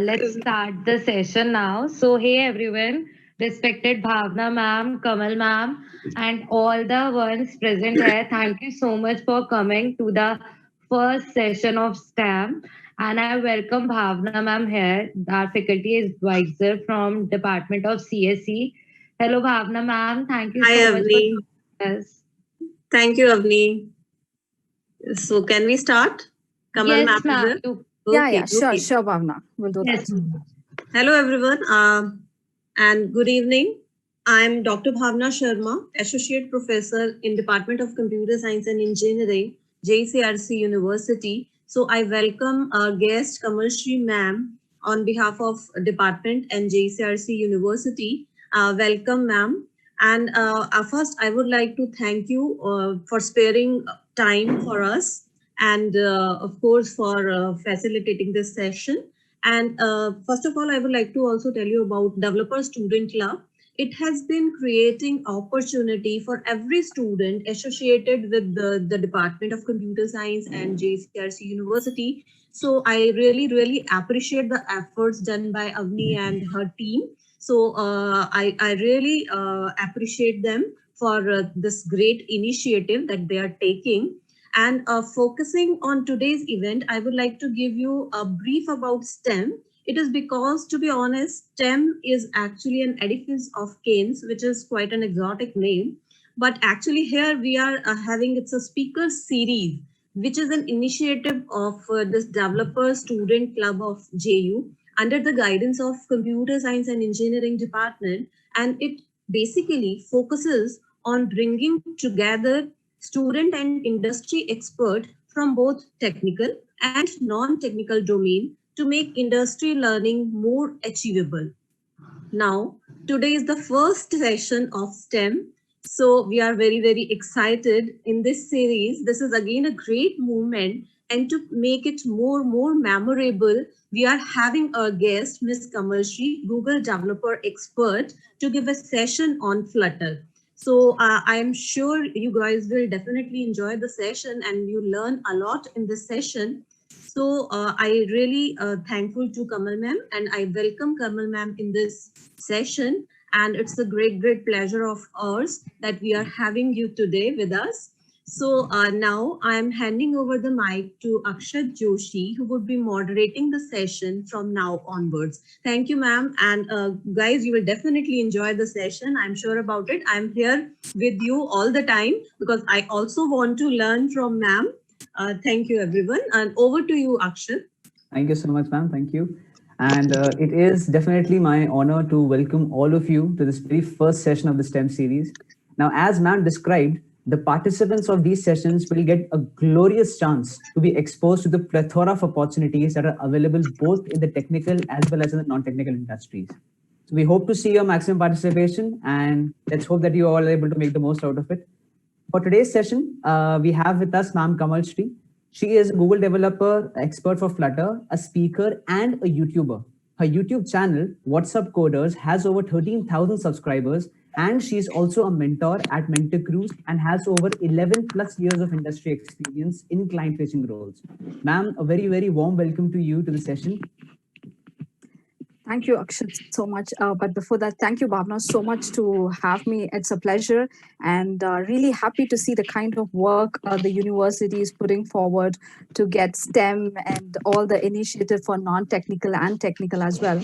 Let's start the session now. So, hey everyone, respected Bhavna ma'am, Kamal ma'am, and all the ones present here, thank you so much for coming to the first session of STEM. And I welcome Bhavna ma'am here, our faculty advisor from Department of CSE. Hello, Bhavna ma'am. Thank you Hi, so much for Avni. joining us. Thank you, Avni. So, can we start? Kamal Yes, ma'am is ma'am. there? Yeah, Okay. sure, Bhavna. We'll do that. Yes, ma'am. Hello, everyone, and good evening. I'm Dr. Bhavna Sharma, Associate Professor in Department of Computer Science and Engineering, JCRC University. So, I welcome our guest, Kamal Shri ma'am, on behalf of Department and JCRC University. Welcome, ma'am. And first, I would like to thank you for sparing time for us and, of course, for facilitating this session. And first of all, I would like to also tell you about Developer Student Club. It has been creating opportunity for every student associated with the Department of Computer Science and JCRC University. So I really appreciate the efforts done by Avni and her team. So I really appreciate them for this great initiative that they are taking. And focusing on today's event, I would like to give you a brief about STEM. It is because, to be honest, STEM is actually an edifice of canes, which is quite an exotic name. But actually, here we are having it's a speaker series, which is an initiative of this Developer Student Club of JU under the guidance of Computer Science and Engineering Department. And it basically focuses on bringing together student and industry expert from both technical and non-technical domain to make industry learning more achievable. Now, today is the first session of STEM. So we are very excited in this series. This is again a great movement. And to make it more memorable, we are having our guest, Ms. Kamal Shri, Google developer expert, to give a session on Flutter. So I am sure you guys will definitely enjoy the session and you learn a lot in this session. So I really thankful to Kamal ma'am and I welcome Kamal ma'am in this session. And it's a great pleasure of ours that we are having you today with us. So now I'm handing over the mic to Akshat Joshi, who would be moderating the session from now onwards. Thank you, ma'am. And guys, you will definitely enjoy the session. I'm sure about it. I'm here with you all the time because I also want to learn from ma'am. Thank you, everyone. And over to you, Akshat. Thank you so much, ma'am. Thank you. And it is definitely my honor to welcome all of you to this very first session of the STEM series. Now, as ma'am described, the participants of these sessions will get a glorious chance to be exposed to the plethora of opportunities that are available both in the technical as well as in the non-technical industries. So we hope to see your maximum participation and let's hope that you all are able to make the most out of it. For today's session, we have with us ma'am Kamal Shri. She is a Google developer, expert for Flutter, a speaker, and a YouTuber. Her YouTube channel, What's Up Coders, has over 13,000 subscribers, and she is also a mentor at MentorCruise and has over 11 plus years of industry experience in client-facing roles. Ma'am, a very warm welcome to you to the session. Thank you, Akshat, so much. But before that, thank you, Bhavna, so much to have me. It's a pleasure and really happy to see the kind of work the university is putting forward to get STEM and all the initiative for non-technical and technical as well.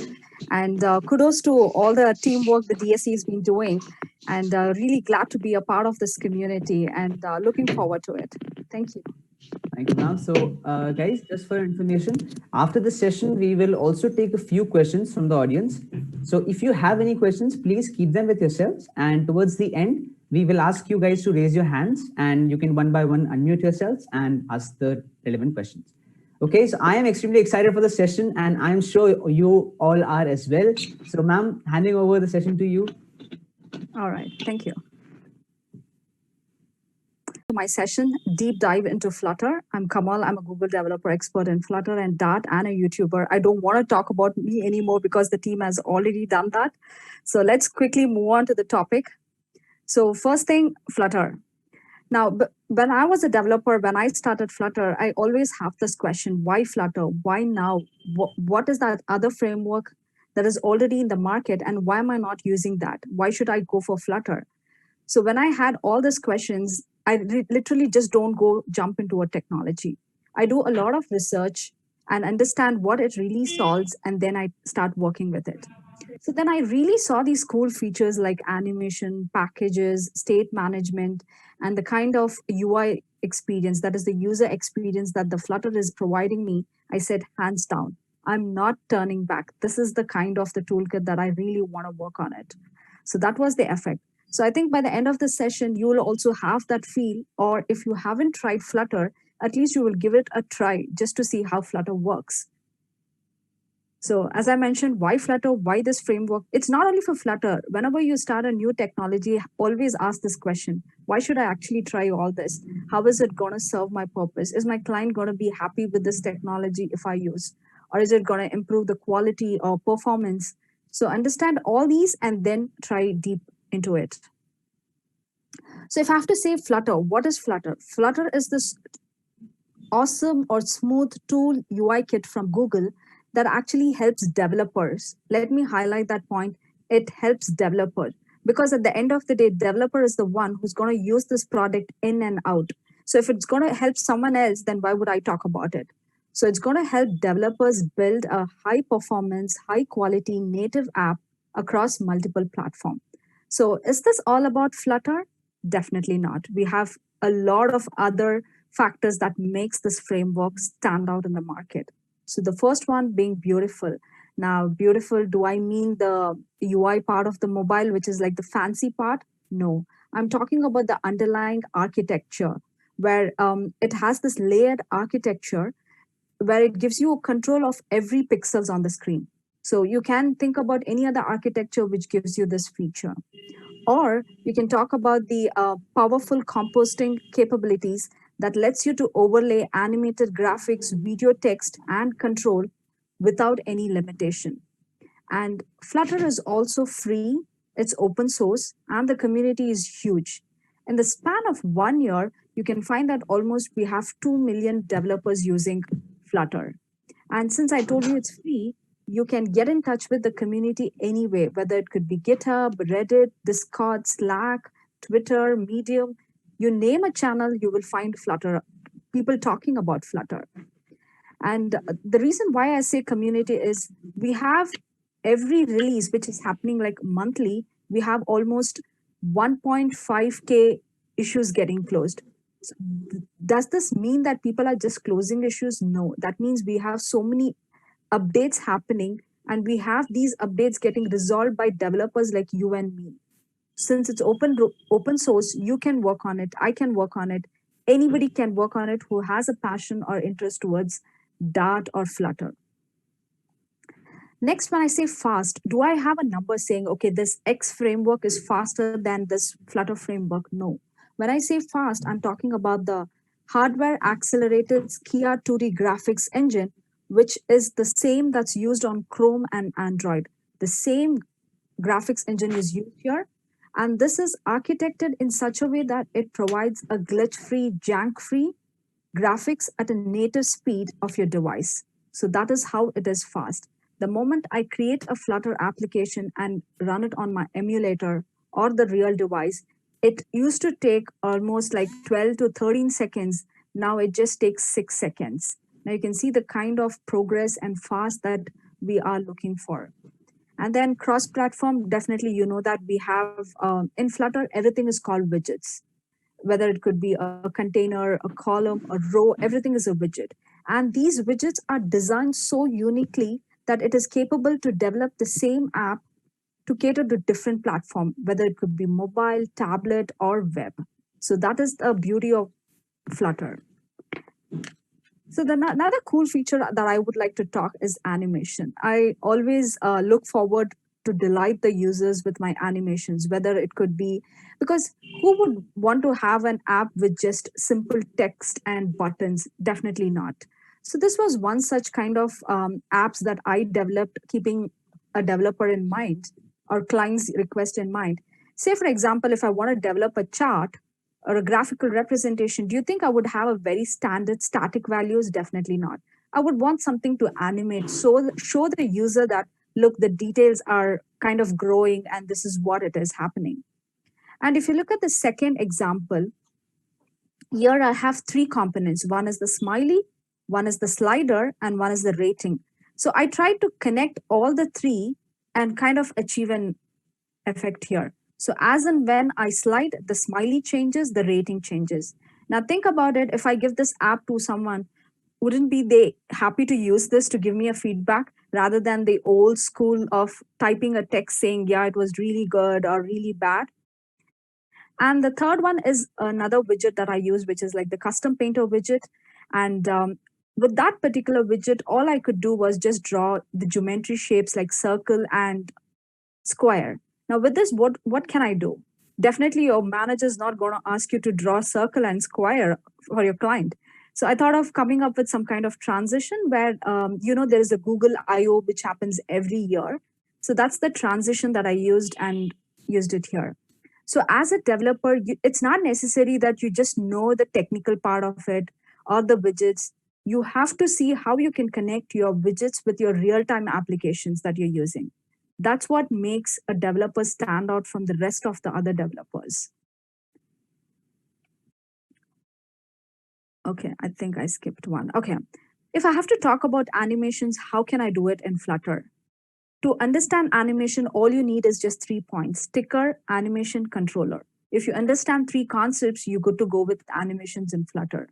And kudos to all the teamwork the DSE has been doing and really glad to be a part of this community and looking forward to it. Thank you. Thank you, ma'am. So, guys, just for information, after the session, we will also take a few questions from the audience. So if you have any questions, please keep them with yourselves. And towards the end, we will ask you guys to raise your hands and you can one by one unmute yourselves and ask the relevant questions. Okay, so I am extremely excited for the session and I'm sure you all are as well. So ma'am, handing over the session to you. All right, thank you. My session, Deep Dive into Flutter. I'm Kamal. I'm a Google developer expert in Flutter and Dart and a YouTuber. I don't want to talk about me anymore because the team has already done that. So let's quickly move on to the topic. So first thing, Flutter. Now, when I was a developer, when I started Flutter, I always have this question, why Flutter? Why now? What is that other framework that is already in the market? And why am I not using that? Why should I go for Flutter? So when I had all these questions, I literally just don't go jump into a technology. I do a lot of research and understand what it really solves, and then I start working with it. So then I really saw these cool features like animation, packages, state management, and the kind of UI experience, that is the user experience that the Flutter is providing me. I said, hands down, I'm not turning back. This is the kind of the toolkit that I really want to work on it. So that was the effect. So I think by the end of the session, you will also have that feel, or if you haven't tried Flutter, at least you will give it a try just to see how Flutter works. So as I mentioned, why Flutter? Why this framework? It's not only for Flutter. Whenever you start a new technology, always ask this question. Why should I actually try all this? How is it going to serve my purpose? Is my client going to be happy with this technology if I use? Or is it going to improve the quality or performance? So understand all these and then try deep into it. So if I have to say Flutter, what is Flutter? Flutter is this awesome or smooth tool UI kit from Google that actually helps developers. Let me highlight that point. It helps developers because at the end of the day, developer is the one who's going to use this product in and out. So if it's going to help someone else, then why would I talk about it? So it's going to help developers build a high performance, high quality native app across multiple platforms. So is this all about Flutter? Definitely not. We have a lot of other factors that makes this framework stand out in the market. So the first one being beautiful. Now, beautiful, do I mean the UI part of the mobile, which is like the fancy part? No, I'm talking about the underlying architecture where it has this layered architecture where it gives you control of every pixels on the screen. So you can think about any other architecture which gives you this feature. Or you can talk about the powerful composting capabilities that lets you to overlay animated graphics, video, text, and control without any limitation. And Flutter is also free, it's open source, and the community is huge. In the span of 1 year, you can find that almost we have 2 million developers using Flutter. And since I told you it's free, you can get in touch with the community anyway, whether it could be GitHub, Reddit, Discord, Slack, Twitter, Medium. You name a channel, you will find Flutter, people talking about Flutter. And the reason why I say community is we have every release, which is happening like monthly, we have almost 1.5K issues getting closed. So does this mean that people are just closing issues? No, that means we have so many updates happening and we have these updates getting resolved by developers like you and me. Since it's open source, you can work on it, I can work on it, anybody can work on it who has a passion or interest towards Dart or Flutter. Next, when I say fast, do I have a number saying, okay, this X framework is faster than this Flutter framework? No. When I say fast, I'm talking about the hardware accelerated Skia 2D graphics engine, which is the same that's used on Chrome and Android. The same graphics engine is used here. And this is architected in such a way that it provides a glitch-free, jank-free graphics at a native speed of your device. So that is how it is fast. The moment I create a Flutter application and run it on my emulator or the real device, it used to take almost like 12 to 13 seconds. Now it just takes 6 seconds. Now you can see the kind of progress and fast that we are looking for. And then cross-platform, definitely you know that we have in Flutter, everything is called widgets. Whether it could be a container, a column, a row, everything is a widget. And these widgets are designed so uniquely that it is capable to develop the same app to cater to different platforms, whether it could be mobile, tablet, or web. So that is the beauty of Flutter. So another cool feature that I would like to talk is animation. I always look forward to delight the users with my animations, whether it could be, because who would want to have an app with just simple text and buttons? Definitely not. So this was one such kind of apps that I developed keeping a developer in mind or client's request in mind. Say, for example, if I want to develop a chart or a graphical representation, do you think I would have a very standard static values? Definitely not. I would want something to animate, so show the user that, look, the details are kind of growing and this is what it is happening. And if you look at the second example, here I have three components. One is the smiley, one is the slider, and one is the rating. So I tried to connect all the three and kind of achieve an effect here. So as and when I slide, the smiley changes, the rating changes. Now think about it. If I give this app to someone, wouldn't be they happy to use this to give me a feedback rather than the old school of typing a text saying, yeah, it was really good or really bad? And the third one is another widget that I use, which is like the custom painter widget. And with that particular widget, all I could do was just draw the geometry shapes like circle and square. Now with this, what can I do? Definitely your manager is not going to ask you to draw circle and square for your client. So I thought of coming up with some kind of transition where, there is a Google I/O which happens every year. So that's the transition that I used and used it here. So as a developer, it's not necessary that you just know the technical part of it or the widgets. You have to see how you can connect your widgets with your real-time applications that you're using. That's what makes a developer stand out from the rest of the other developers. Okay, I think I skipped one. Okay, if I have to talk about animations, how can I do it in Flutter? To understand animation, all you need is just 3 points: ticker, animation, controller. If you understand 3 concepts, you're good to go with animations in Flutter.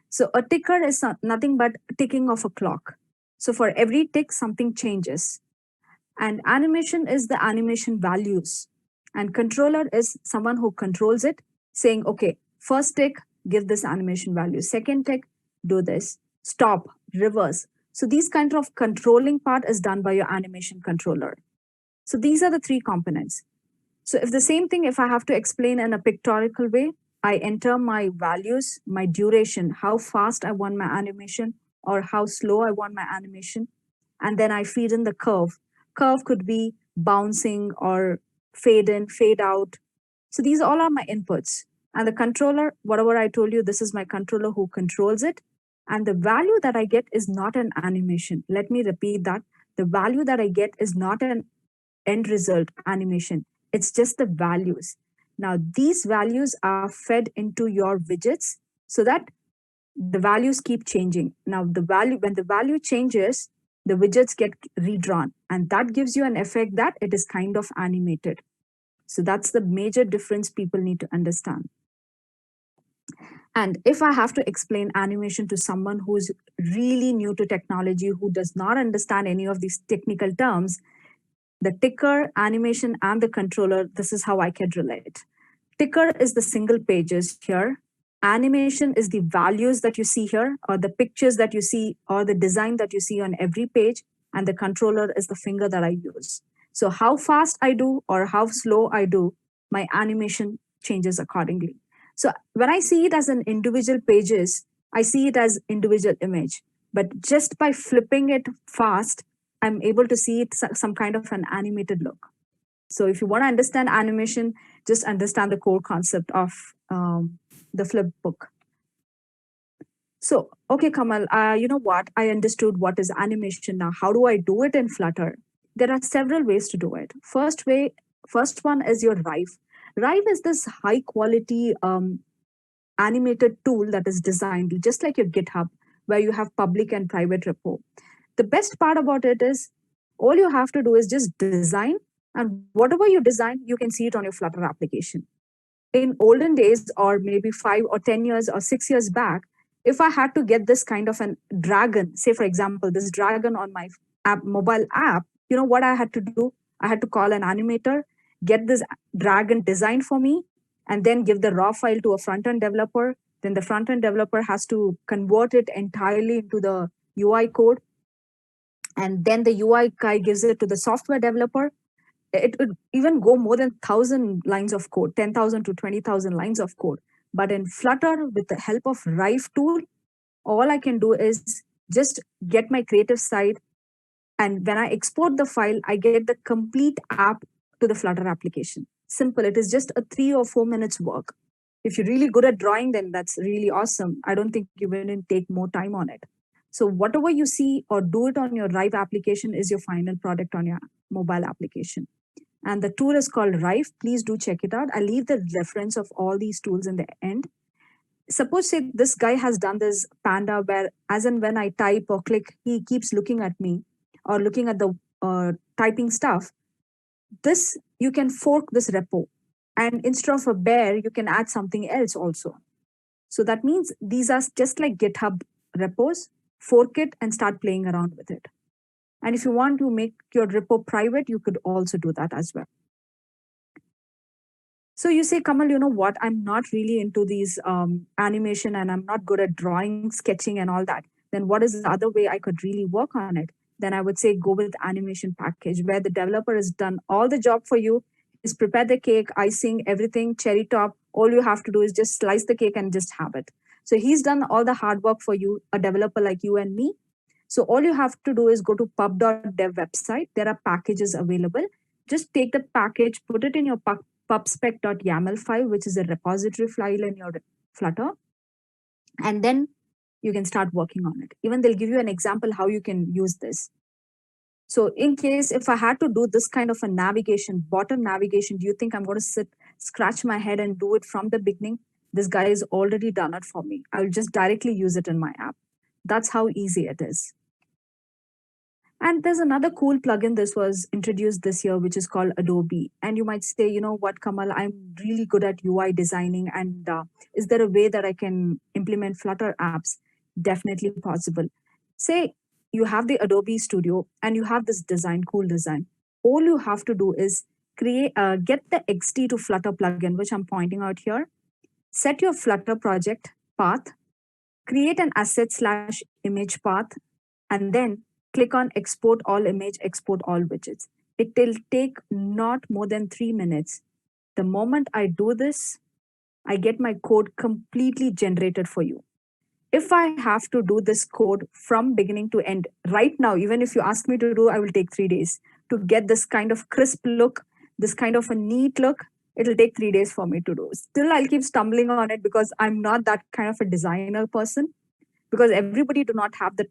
So a ticker is nothing but ticking of a clock. So for every tick, something changes. And animation is the animation values. And controller is someone who controls it, saying, okay, first tick, give this animation value. Second tick, do this. Stop, reverse. So these kind of controlling part is done by your animation controller. So these are the 3 components. So if the same thing, if I have to explain in a pictorial way, I enter my values, my duration, how fast I want my animation or how slow I want my animation. And then I feed in the curve. Curve could be bouncing or fade in, fade out. So these all are my inputs. And the controller, whatever I told you, this is my controller who controls it. And the value that I get is not an animation. Let me repeat that. The value that I get is not an end result animation. It's just the values. Now, these values are fed into your widgets so that the values keep changing. Now, when the value changes, the widgets get redrawn, and that gives you an effect that it is kind of animated. So that's the major difference people need to understand. And if I have to explain animation to someone who's really new to technology, who does not understand any of these technical terms, the ticker, animation, and the controller, this is how I can relate. Ticker is the single pages here. Animation is the values that you see here, or the pictures that you see, or the design that you see on every page. And the controller is the finger that I use. So how fast I do or how slow I do, my animation changes accordingly. So when I see it as an individual pages, I see it as individual image. But just by flipping it fast, I'm able to see it some kind of an animated look. So if you want to understand animation, just understand the core concept of the flip book. So, okay, Kamal, you know what? I understood what is animation now. How do I do it in Flutter? There are several ways to do it. First one is your Rive. Rive is this high quality animated tool that is designed just like your GitHub, where you have public and private repo. The best part about it is all you have to do is just design, and whatever you design, you can see it on your Flutter application. In olden days, or maybe 5 or 10 years or 6 years back, if I had to get this kind of an dragon, say for example, this dragon on my mobile app, you know what I had to do? I had to call an animator, get this dragon designed for me, and then give the raw file to a front-end developer. Then the front-end developer has to convert it entirely into the UI code. And then the UI guy gives it to the software developer. It would even go more than 1,000 lines of code, 10,000 to 20,000 lines of code. But in Flutter, with the help of Rive tool, all I can do is just get my creative side. And when I export the file, I get the complete app to the Flutter application. simple. It is just a 3 or 4 minutes work. If you're really good at drawing, then that's really awesome. I don't think you will take more time on it. So whatever you see or do it on your Rive application is your final product on your mobile application. And the tool is called Rive. Please do check it out. I'll leave the reference of all these tools in the end. Suppose say this guy has done this panda where as and when I type or click, he keeps looking at me or looking at the typing stuff. This, you can fork this repo. And instead of a bear, you can add something else also. So that means these are just like GitHub repos, fork it and start playing around with it. And if you want to make your repo private, you could also do that as well. So you say, Kamal, you know what? I'm not really into these animation and I'm not good at drawing, sketching and all that. Then what is the other way I could really work on it? Then I would say go with animation package where the developer has done all the job for you. He's prepared the cake, icing, everything, cherry top. All you have to do is just slice the cake and just have it. So he's done all the hard work for you, a developer like you and me. So all you have to do is go to pub.dev website. There are packages available. Just take the package, put it in your pubspec.yaml file, which is a repository file in your Flutter. And then you can start working on it. Even they'll give you an example how you can use this. So in case if I had to do this kind of a navigation, bottom navigation, do you think I'm going to scratch my head and do it from the beginning? This guy has already done it for me. I'll just directly use it in my app. That's how easy it is. And there's another cool plugin this was introduced this year, which is called Adobe. And you might say, you know what, Kamal, I'm really good at UI designing. And is there a way that I can implement Flutter apps? Definitely possible. Say you have the Adobe Studio and you have this design, cool design. All you have to do is get the XT to Flutter plugin, which I'm pointing out here. Set your Flutter project path, create an asset/image path, and then click on export all image, export all widgets. It will take not more than 3 minutes. The moment I do this, I get my code completely generated for you. If I have to do this code from beginning to end right now, even if you ask me to do, I will take 3 days to get this kind of crisp look, this kind of a neat look. It'll take 3 days for me to do. Still, I'll keep stumbling on it because I'm not that kind of a designer person, because everybody do not have the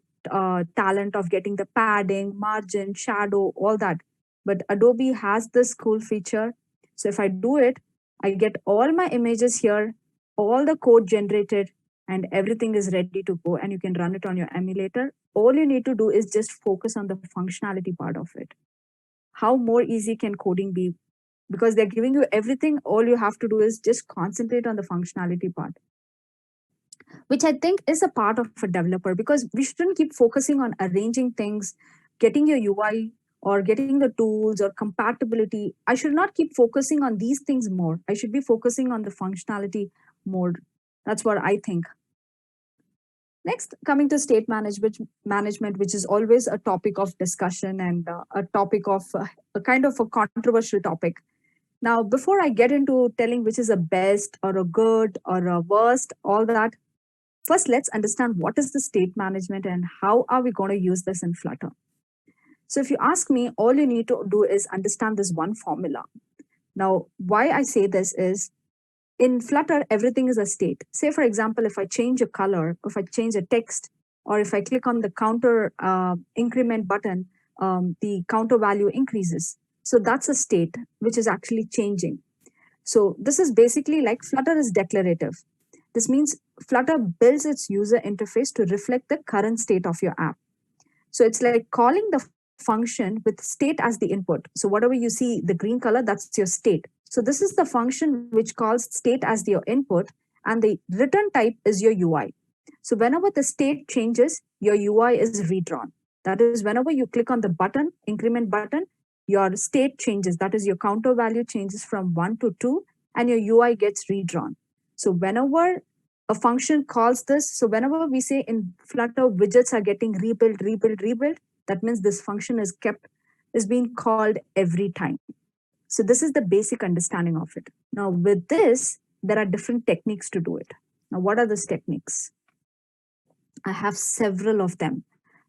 talent of getting the padding, margin, shadow, all that. But Adobe has this cool feature. So if I do it, I get all my images here, all the code generated, and everything is ready to go. And you can run it on your emulator. All you need to do is just focus on the functionality part of it. How more easy can coding be? Because they're giving you everything. All you have to do is just concentrate on the functionality part, which I think is a part of a developer, because we shouldn't keep focusing on arranging things, getting your UI or getting the tools or compatibility. I should not keep focusing on these things more. I should be focusing on the functionality more. That's what I think. Next, coming to state management, which is always a topic of discussion and a topic of a kind of a controversial topic. Now, before I get into telling which is a best or a good or a worst, all that, first, let's understand what is the state management and how are we going to use this in Flutter. So if you ask me, all you need to do is understand this one formula. Now, why I say this is, in Flutter, everything is a state. Say, for example, if I change a color, if I change a text, or if I click on the counter increment button, the counter value increases. So that's a state which is actually changing. So this is basically like Flutter is declarative. This means Flutter builds its user interface to reflect the current state of your app. So it's like calling the function with state as the input. So whatever you see, the green color, that's your state. So this is the function which calls state as your input, and the return type is your UI. So whenever the state changes, your UI is redrawn. That is, whenever you click on the button, increment button, your state changes. That is, your counter value changes from 1 to 2, and your UI gets redrawn. So whenever a function calls this, so whenever we say in Flutter widgets are getting rebuilt, that means this function is being called every time. So this is the basic understanding of it. Now with this, there are different techniques to do it. Now, what are those techniques? I have several of them.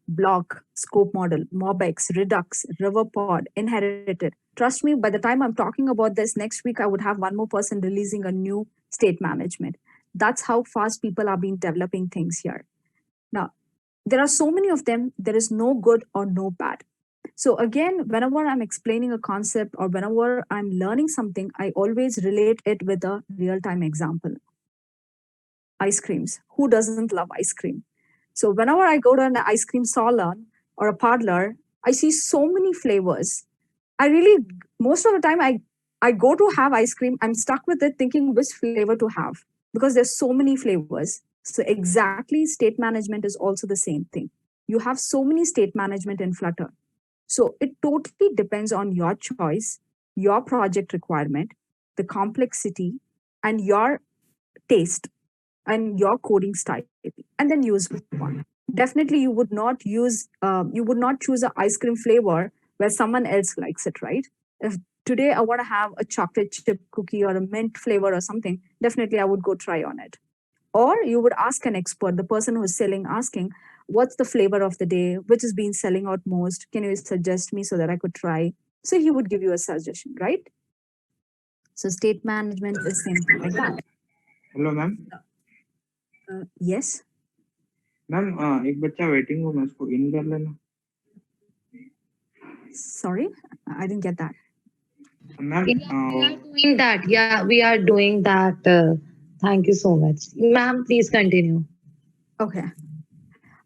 Block, Scope Model, MobX, Redux, Riverpod, Inherited. Trust me, by the time I'm talking about this next week, I would have one more person releasing a new state management. That's how fast people are being developing things here. Now, there are so many of them, there is no good or no bad. So again, whenever I'm explaining a concept or whenever I'm learning something, I always relate it with a real-time example. Ice creams. Who doesn't love ice cream? So whenever I go to an ice cream salon or a parlor, I see so many flavors. I really, most of the time, I go to have ice cream, I'm stuck with it thinking which flavor to have because there's so many flavors. So exactly, state management is also the same thing. You have so many state management in Flutter. So it totally depends on your choice, your project requirement, the complexity, and your taste and your coding style, and then use one. Definitely, you would not choose an ice cream flavor where someone else likes it, right? If today I want to have a chocolate chip cookie or a mint flavor or something, definitely I would go try on it. Or you would ask an expert, the person who's selling, asking, what's the flavor of the day? Which is being selling out most? Can you suggest me so that I could try? So he would give you a suggestion, right? So state management is something like that. Hello ma'am Yes. Ma'am एक बच्चा waiting room है उसको इन कर लेना Sorry, I didn't get that. Ma'am We are doing that. Yeah, we are doing that. Thank you so much. Ma'am, please continue. Okay.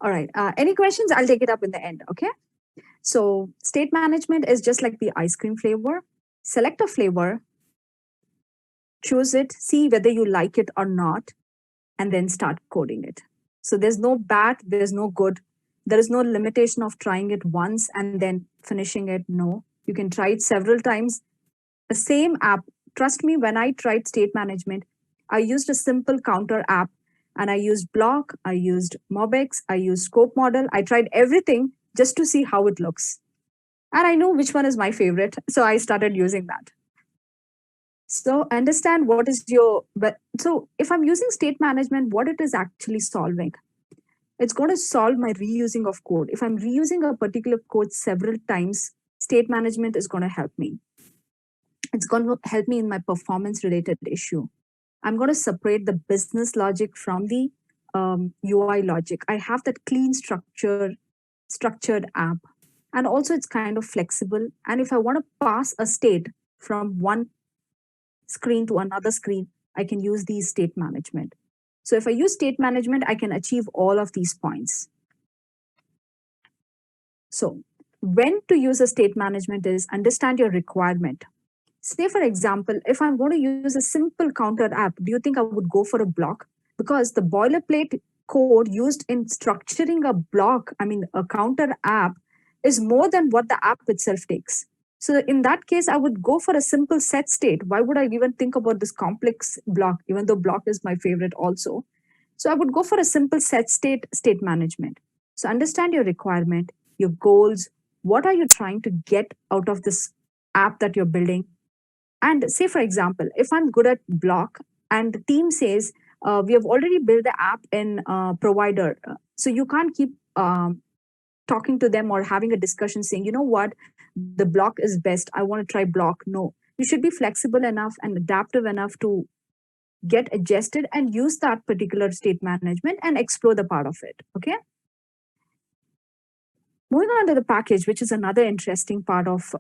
All right. Any questions? I'll take it up in the end. Okay. So state management is just like the ice cream flavor. Select a flavor, choose it, see whether you like it or not, and then start coding it. So there's no bad, there's no good. There is no limitation of trying it once and then finishing it. No, you can try it several times. The same app, trust me, when I tried state management, I used a simple counter app and I used Block, I used MobX, I used Scope Model. I tried everything just to see how it looks. And I know which one is my favorite. So I started using that. So understand what is your, so if I'm using state management, what it is actually solving. It's going to solve my reusing of code. If I'm reusing a particular code several times, state management is going to help me. It's going to help me in my performance related issue. I'm going to separate the business logic from the UI logic. I have that clean structured app. And also it's kind of flexible. And if I want to pass a state from one screen to another screen, I can use these state management. So if I use state management, I can achieve all of these points. So when to use a state management is understand your requirement. Say, for example, if I'm going to use a simple counter app, do you think I would go for a block? Because the boilerplate code used in structuring a block, a counter app, is more than what the app itself takes. So in that case, I would go for a simple set state. Why would I even think about this complex block, even though block is my favorite also? So I would go for a simple set state management. So understand your requirement, your goals. What are you trying to get out of this app that you're building? And say, for example, if I'm good at block and the team says, we have already built the app in provider. So you can't keep talking to them or having a discussion saying, you know what, the block is best. I want to try block. No, you should be flexible enough and adaptive enough to get adjusted and use that particular state management and explore the part of it. Okay. Moving on to the package, which is another interesting part of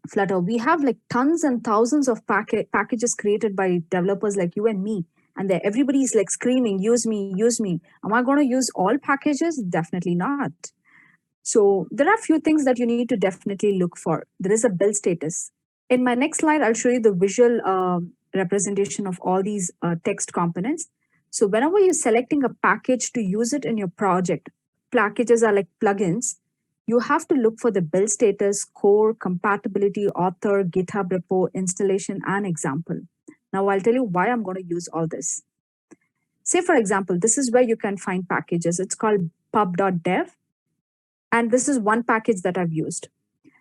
Flutter. We have like tons and thousands of packages created by developers like you and me. And everybody's like screaming, use me, use me. Am I going to use all packages? Definitely not. So there are a few things that you need to definitely look for. There is a build status. In my next slide, I'll show you the visual representation of all these text components. So whenever you're selecting a package to use it in your project, packages are like plugins. You have to look for the build status, core, compatibility, author, GitHub repo, installation, and example. Now I'll tell you why I'm going to use all this. Say, for example, this is where you can find packages. It's called pub.dev. And this is one package that I've used.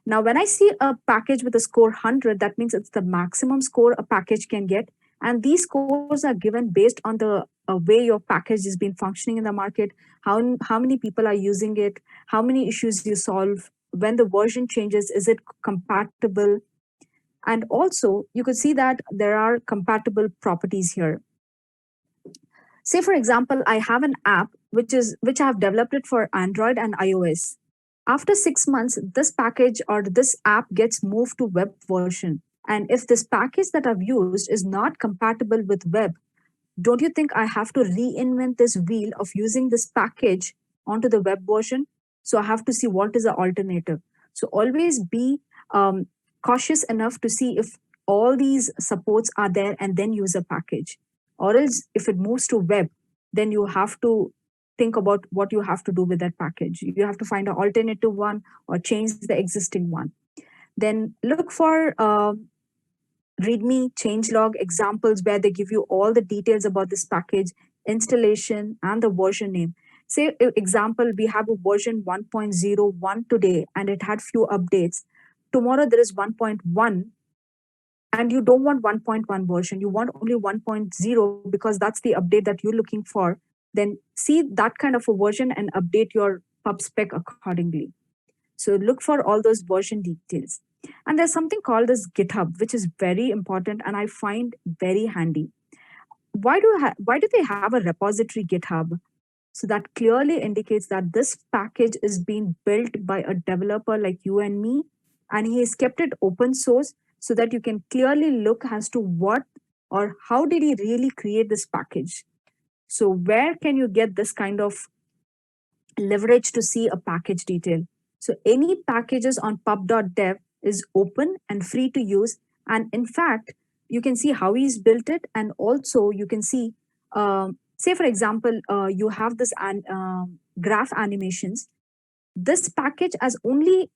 Now, when I see a package with a score 100, that means it's the maximum score a package can get. And these scores are given based on the way your package has been functioning in the market, how many people are using it, how many issues you solve, when the version changes, is it compatible? And also, you could see that there are compatible properties here. Say, for example, I have an app which I have developed it for Android and iOS. After 6 months, this package or this app gets moved to web version. And if this package that I've used is not compatible with web, don't you think I have to reinvent this wheel of using this package onto the web version? So I have to see what is the alternative. So always be cautious enough to see if all these supports are there and then use a package. Or else if it moves to web, then you have to think about what you have to do with that package. You have to find an alternative one or change the existing one. Then look for README changelog examples where they give you all the details about this package, installation, and the version name. Say, example, we have a version 1.01 today, and it had few updates. Tomorrow there is 1.1, and you don't want 1.1 version. You want only 1.0 because that's the update that you're looking for. Then see that kind of a version and update your pub spec accordingly. So look for all those version details. And there's something called as GitHub, which is very important and I find very handy. Why do they have a repository GitHub? So that clearly indicates that this package is being built by a developer like you and me, and he has kept it open source so that you can clearly look as to what or how did he really create this package. So where can you get this kind of leverage to see a package detail? So any packages on pub.dev is open and free to use. And in fact, you can see how he's built it. And also you can see, say for example, you have this graph animations. This package has only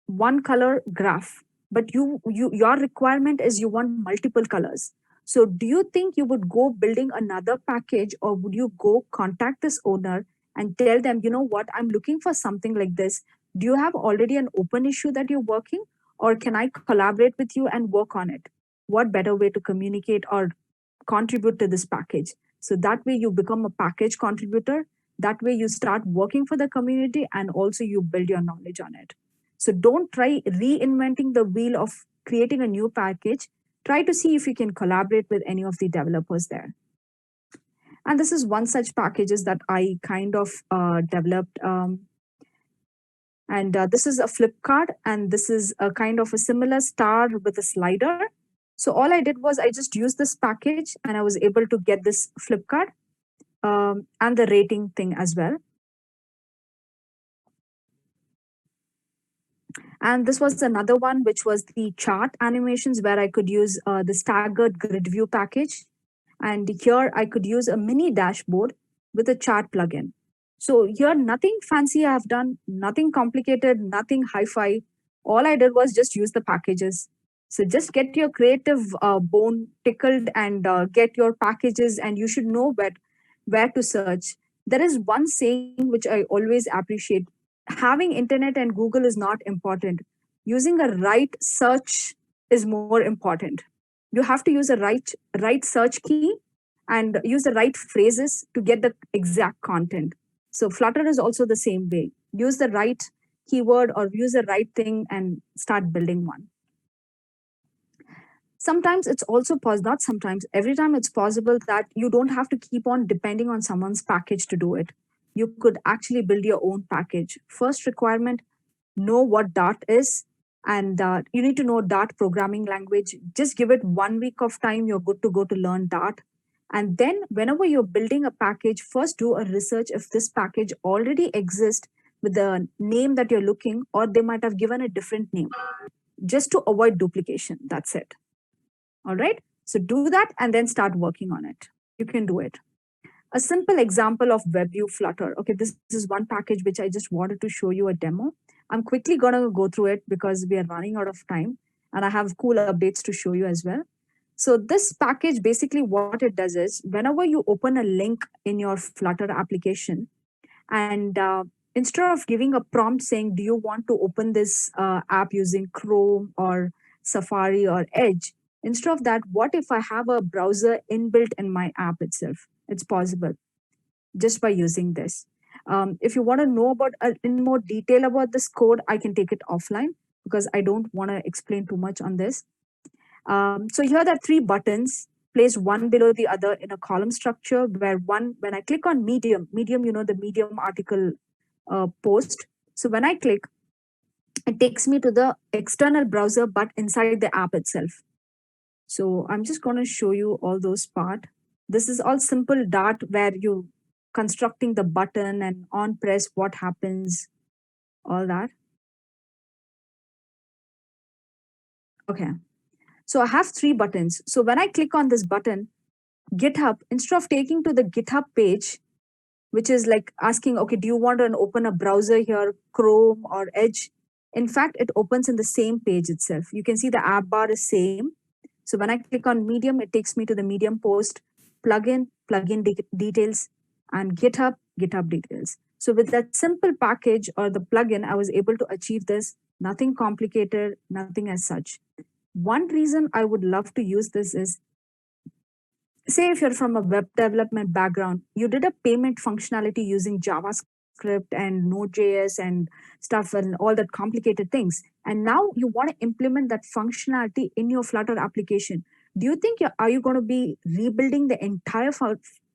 one color graph, but your requirement is you want multiple colors. So do you think you would go building another package, or would you go contact this owner and tell them, you know what, I'm looking for something like this. Do you have already an open issue that you're working, or can I collaborate with you and work on it? What better way to communicate or contribute to this package? So that way you become a package contributor. That way you start working for the community and also you build your knowledge on it. So don't try reinventing the wheel of creating a new package. Try to see if you can collaborate with any of the developers there. And this is one such packages that I kind of developed. This is a flip card, and this is a kind of a similar star with a slider. So all I did was I just used this package and I was able to get this flip card and the rating thing as well. And this was another one, which was the chart animations, where I could use the staggered grid view package. And here I could use a mini dashboard with a chart plugin. So here, nothing fancy I have done, nothing complicated, nothing hi-fi. All I did was just use the packages. So just get your creative bone tickled and get your packages, and you should know where to search. There is one saying which I always appreciate. Having internet and Google is not important. Using a right search is more important. You have to use a right search key and use the right phrases to get the exact content. So Flutter is also the same way. Use the right keyword or use the right thing and start building one. Sometimes it's also not sometimes, every time it's possible that you don't have to keep on depending on someone's package to do it. You could actually build your own package. First requirement, know what Dart is, and you need to know Dart programming language. Just give it 1 week of time, you're good to go to learn Dart. And then whenever you're building a package, first do a research if this package already exists with the name that you're looking, or they might have given a different name, just to avoid duplication. That's it. All right. So do that and then start working on it. You can do it. A simple example of WebView Flutter. Okay, this is one package which I just wanted to show you a demo. I'm quickly going to go through it because we are running out of time and I have cool updates to show you as well. So this package, basically what it does is whenever you open a link in your Flutter application, and instead of giving a prompt saying, do you want to open this app using Chrome or Safari or Edge, Instead of that, what if I have a browser inbuilt in my app itself? It's possible just by using this. If you want to know about in more detail about this code, I can take it offline because I don't want to explain too much on this. So here there are 3 buttons placed one below the other in a column structure where when I click on Medium, the Medium article post. So when I click, it takes me to the external browser, but inside the app itself. So I'm just going to show you all those part. This is all simple Dart where you constructing the button and on press, what happens, all that. Okay. So I have 3 buttons. So when I click on this button, GitHub, instead of taking to the GitHub page, which is like asking, okay, do you want to open a browser here, Chrome or Edge? In fact, it opens in the same page itself. You can see the app bar is same. So when I click on Medium, it takes me to the Medium post, plugin details, and GitHub details. So with that simple package or the plugin, I was able to achieve this. Nothing complicated, nothing as such. One reason I would love to use this is, say if you're from a web development background, you did a payment functionality using JavaScript and Node.js and stuff and all that complicated things. And now you want to implement that functionality in your Flutter application. Do you think are you going to be rebuilding the entire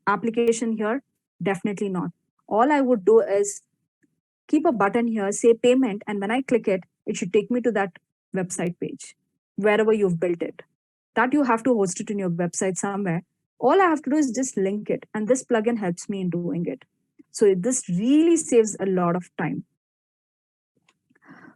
application here? Definitely not. All I would do is keep a button here, say payment, and when I click it, it should take me to that website page, wherever you've built it. That you have to host it in your website somewhere. All I have to do is just link it, and this plugin helps me in doing it. So this really saves a lot of time.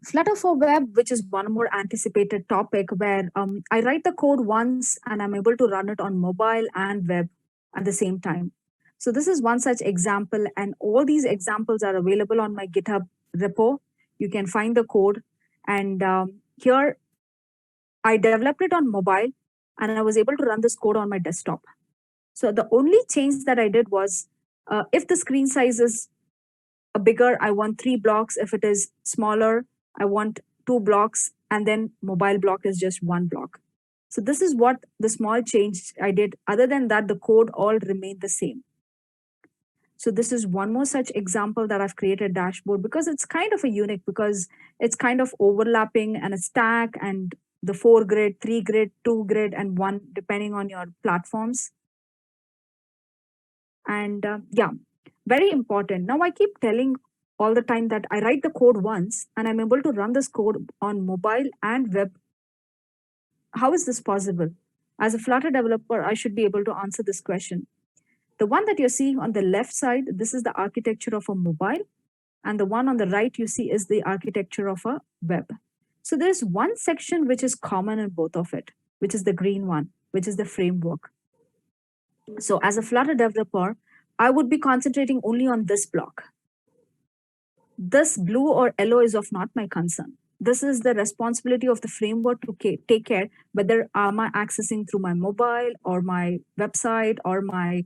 Flutter for Web, which is one more anticipated topic where I write the code once and I'm able to run it on mobile and web at the same time. So this is one such example, and all these examples are available on my GitHub repo. You can find the code, and here I developed it on mobile and I was able to run this code on my desktop. So the only change that I did was if the screen size is bigger, I want 3 blocks. If it is smaller, I want 2 blocks, and then mobile block is just 1 block. So this is what the small change I did. Other than that, the code all remained the same. So this is one more such example that I've created dashboard because it's kind of a unique because it's kind of overlapping and a stack and the 4 grid, 3 grid, 2 grid, and 1 depending on your platforms. And yeah, very important. Now I keep telling all the time that I write the code once and I'm able to run this code on mobile and web. How is this possible? As a Flutter developer, I should be able to answer this question. The one that you're seeing on the left side, this is the architecture of a mobile. And the one on the right you see is the architecture of a web. So there's one section which is common in both of it, which is the green one, which is the framework. So as a Flutter developer, I would be concentrating only on this block. This blue or yellow is of not my concern. This is the responsibility of the framework to take care whether am I accessing through my mobile or my website or my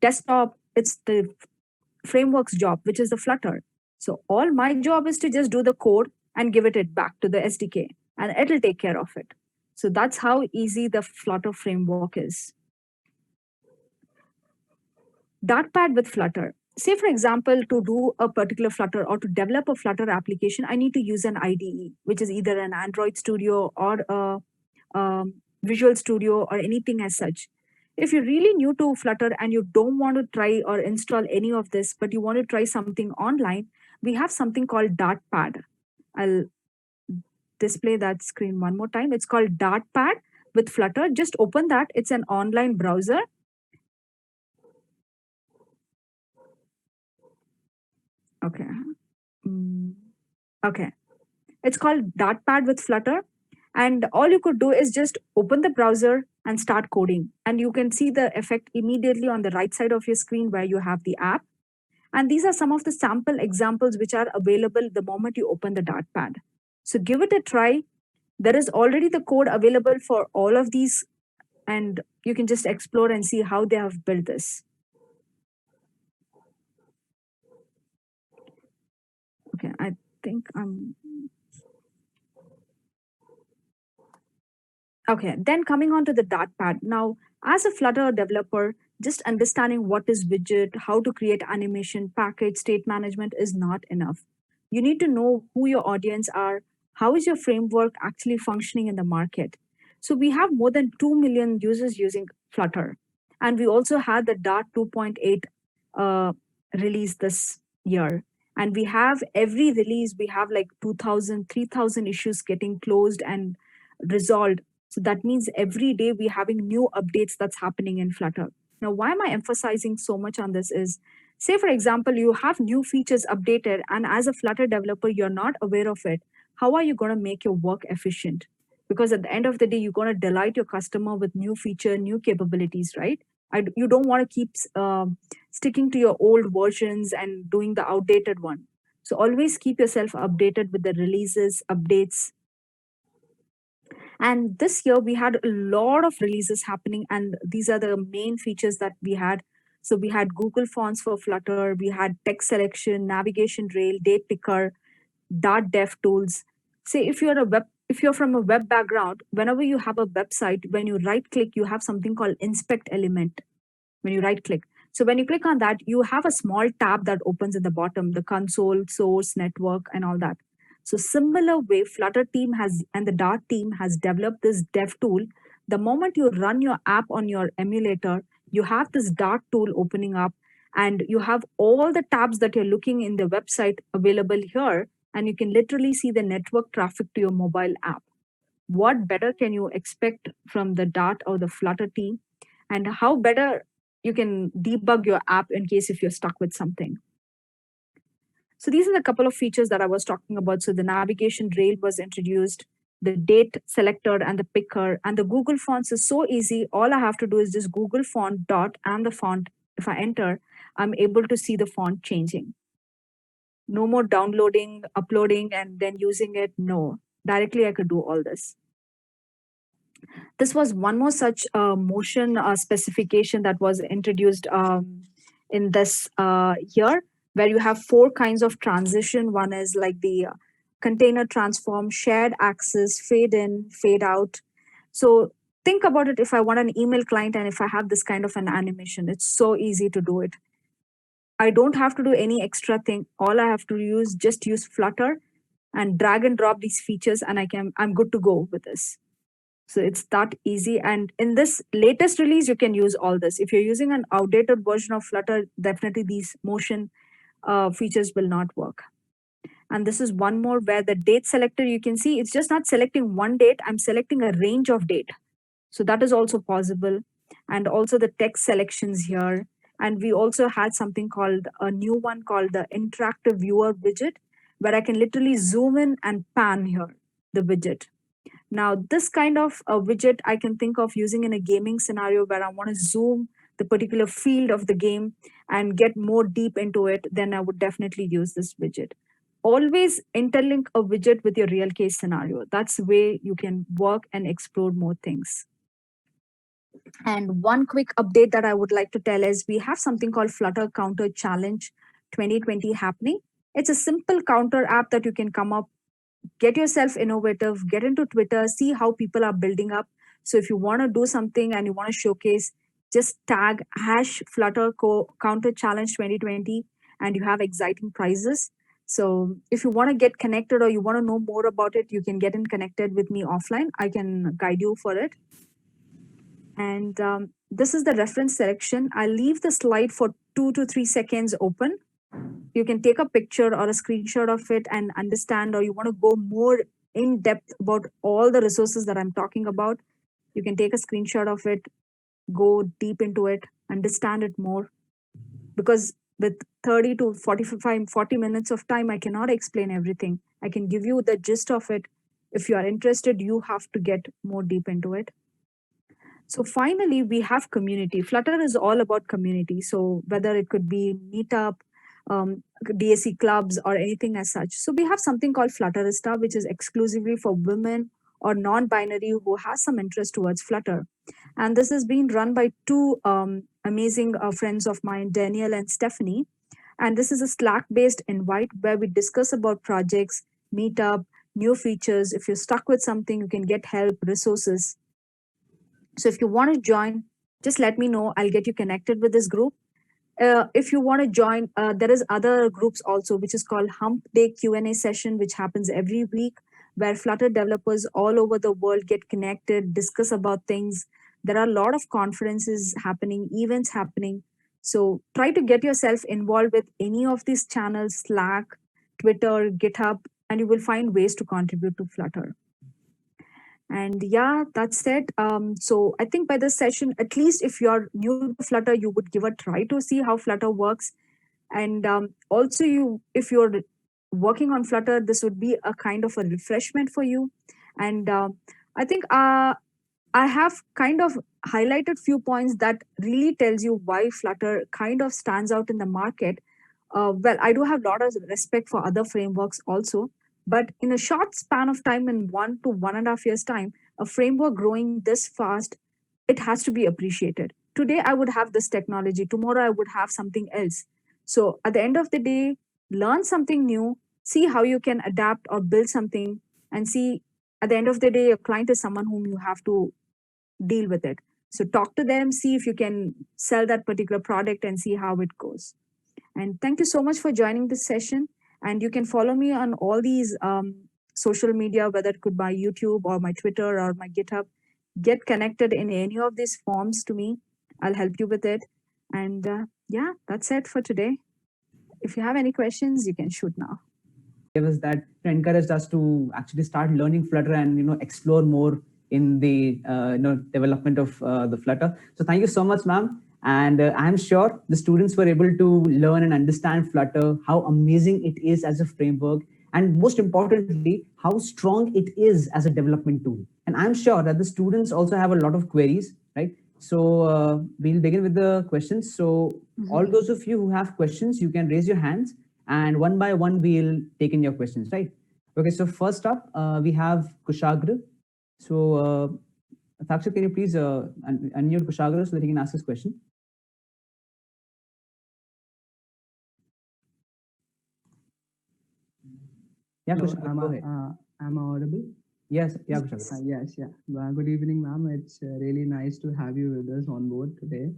desktop. It's the framework's job, which is the Flutter. So all my job is to just do the code and give it back to the SDK, and it'll take care of it. So that's how easy the Flutter framework is. Dartpad with Flutter. Say, for example, to do a particular Flutter or to develop a Flutter application, I need to use an IDE, which is either an Android Studio or a Visual Studio or anything as such. If you're really new to Flutter and you don't want to try or install any of this, but you want to try something online, we have something called Dartpad. I'll display that screen one more time. It's called Dartpad with Flutter. Just open that. It's an online browser. Okay. Okay. It's called Dartpad with Flutter. And all you could do is just open the browser and start coding. And you can see the effect immediately on the right side of your screen where you have the app. And these are some of the sample examples which are available the moment you open the Dartpad. So give it a try. There is already the code available for all of these. And you can just explore and see how they have built this. Okay, I think I'm Okay, then coming on to the Dart pad. Now, as a Flutter developer, just understanding what is widget, how to create animation, package, state management is not enough. You need to know who your audience are, how is your framework actually functioning in the market. So we have more than 2 million users using Flutter. And we also had the Dart 2.8 release this year. And we have every release, we have like 2,000, 3,000 issues getting closed and resolved. So that means every day we're having new updates that's happening in Flutter. Now, why am I emphasizing so much on this is, say, for example, you have new features updated, and as a Flutter developer, you're not aware of it. How are you going to make your work efficient? Because at the end of the day, you're going to delight your customer with new feature, new capabilities, right? You don't want to keep sticking to your old versions and doing the outdated one. So always keep yourself updated with the releases, updates. And this year we had a lot of releases happening, and these are the main features that we had. So we had Google Fonts for Flutter, we had text selection, navigation rail, date picker, Dart dev tools. Say if you're from a web background, whenever you have a website, when you right click, you have something called inspect element when you right click. So when you click on that, you have a small tab that opens at the bottom, the console, source, network, and all that. So similar way, Flutter team has and the Dart team has developed this dev tool. The moment you run your app on your emulator, you have this Dart tool opening up, and you have all the tabs that you're looking in the website available here, and you can literally see the network traffic to your mobile app. What better can you expect from the Dart or the Flutter team? And how better you can debug your app in case if you're stuck with something. So these are the couple of features that I was talking about. So the navigation rail was introduced, the date selector and the picker, and the Google Fonts is so easy. All I have to do is just Google font dot and the font. If I enter, I'm able to see the font changing. No more downloading, uploading, and then using it. No, directly I could do all this. This was one more such motion specification that was introduced in this year, where you have 4 kinds of transition. One is like the container transform, shared access, fade in, fade out. So think about it. If I want an email client and if I have this kind of an animation, it's so easy to do it. I don't have to do any extra thing. All I have to just use Flutter and drag and drop these features, and I'm good to go with this. So it's that easy. And in this latest release, you can use all this. If you're using an outdated version of Flutter, definitely these motion features will not work. And this is one more where the date selector, you can see it's just not selecting one date, I'm selecting a range of date. So that is also possible. And also the text selections here. And we also had something called a new one called the interactive viewer widget, where I can literally zoom in and pan here, the widget. Now, this kind of a widget I can think of using in a gaming scenario where I want to zoom the particular field of the game and get more deep into it, then I would definitely use this widget. Always interlink a widget with your real case scenario. That's the way you can work and explore more things. And one quick update that I would like to tell is we have something called Flutter Counter Challenge 2020 happening. It's a simple counter app that you can come up, get yourself innovative, get into Twitter, see how people are building up. So if you want to do something and you want to showcase, just tag #Flutter Counter Challenge 2020 and you have exciting prizes. So if you want to get connected or you want to know more about it, you can get in connected with me offline. I can guide you for it. And this is the reference selection. I'll leave the slide for 2 to 3 seconds open. You can take a picture or a screenshot of it and understand, or you want to go more in depth about all the resources that I'm talking about, you can take a screenshot of it, go deep into it, understand it more. Because with 30 to 40 minutes of time, I cannot explain everything. I can give you the gist of it. If you are interested, you have to get more deep into it. So finally, we have community. Flutter is all about community. So whether it could be Meetup, DSC clubs, or anything as such. So we have something called Flutterista, which is exclusively for women or non-binary who has some interest towards Flutter. And this is being run by 2 amazing friends of mine, Daniel and Stephanie. And this is a Slack-based invite where we discuss about projects, Meetup, new features. If you're stuck with something, you can get help, resources. So if you want to join, just let me know. I'll get you connected with this group. If you want to join, there is other groups also, which is called Hump Day Q&A session, which happens every week, where Flutter developers all over the world get connected, discuss about things. There are a lot of conferences happening, events happening. So try to get yourself involved with any of these channels, Slack, Twitter, GitHub, and you will find ways to contribute to Flutter. And yeah, that's it. So I think by this session, at least if you're new to Flutter, you would give a try to see how Flutter works. And also, if you're working on Flutter, this would be a kind of a refreshment for you. And I think I have kind of highlighted few points that really tells you why Flutter kind of stands out in the market. Well, I do have a lot of respect for other frameworks also, but in a short span of time, in 1 to 1.5 years time, a framework growing this fast, it has to be appreciated. Today I would have this technology, tomorrow I would have something else. So at the end of the day, learn something new, see how you can adapt or build something, and see at the end of the day, a client is someone whom you have to deal with it. So talk to them, see if you can sell that particular product and see how it goes. And thank you so much for joining this session. And you can follow me on all these social media, whether it could be YouTube or my Twitter or my GitHub. Get connected in any of these forms to me. I'll help you with it. And yeah, that's it for today. If you have any questions, you can shoot now. Gave us that encouraged us to actually start learning Flutter and explore more in the development of the Flutter. So thank you so much, ma'am. And I'm sure the students were able to learn and understand Flutter, how amazing it is as a framework, and most importantly, how strong it is as a development tool. And I'm sure that the students also have a lot of queries, right? So we'll begin with the questions. So all those of you who have questions, you can raise your hands, and one by one, we'll take in your questions, right? Okay, so first up, we have Kushagra. So Thakshit, can you please unmute Kushagra so that he can ask his question? Yeah, Kushagra, go ahead. Am I audible? Yes, yeah, Kushagra. Yes, yeah. Good evening, ma'am. It's really nice to have you with us on board today.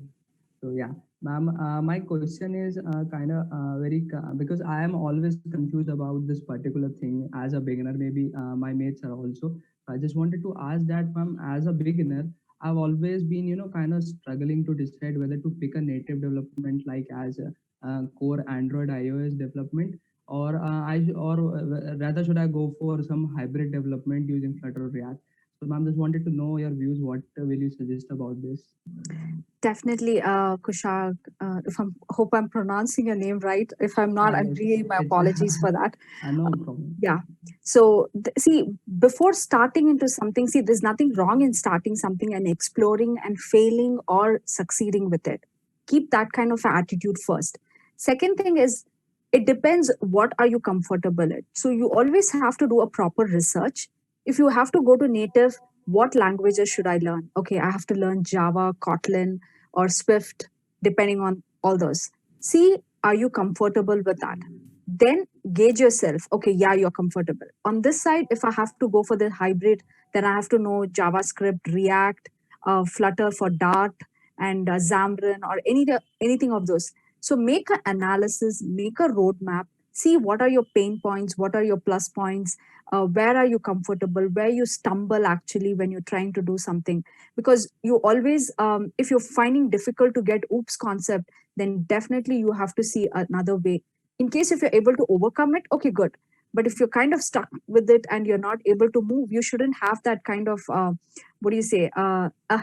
So yeah, ma'am, my question is kind of because I am always confused about this particular thing as a beginner. Maybe my mates are also. I just wanted to ask that, ma'am, as a beginner, I've always been, kind of struggling to decide whether to pick a native development like as a core Android iOS development, or rather should I go for some hybrid development using Flutter or React? So, ma'am, just wanted to know your views. What will you suggest about this? Definitely, Kushag. Hope I'm pronouncing your name right. If I'm not, I'm really my apologies for that. No problem. Yeah. So see, before starting into something, see, there's nothing wrong in starting something and exploring and failing or succeeding with it. Keep that kind of attitude first. Second thing is, it depends what are you comfortable at. So you always have to do a proper research. If you have to go to native, what languages should I learn? Okay, I have to learn Java, Kotlin, or Swift, depending on all those. See, are you comfortable with that? Then gauge yourself. Okay, yeah, you're comfortable. On this side, if I have to go for the hybrid, then I have to know JavaScript, React, Flutter for Dart, and Xamarin, or anything of those. So make an analysis, make a roadmap, see what are your pain points, what are your plus points, where are you comfortable, where you stumble actually when you're trying to do something. Because you always, if you're finding difficult to get oops concept, then definitely you have to see another way. In case if you're able to overcome it, okay, good. But if you're kind of stuck with it and you're not able to move, you shouldn't have that kind of, a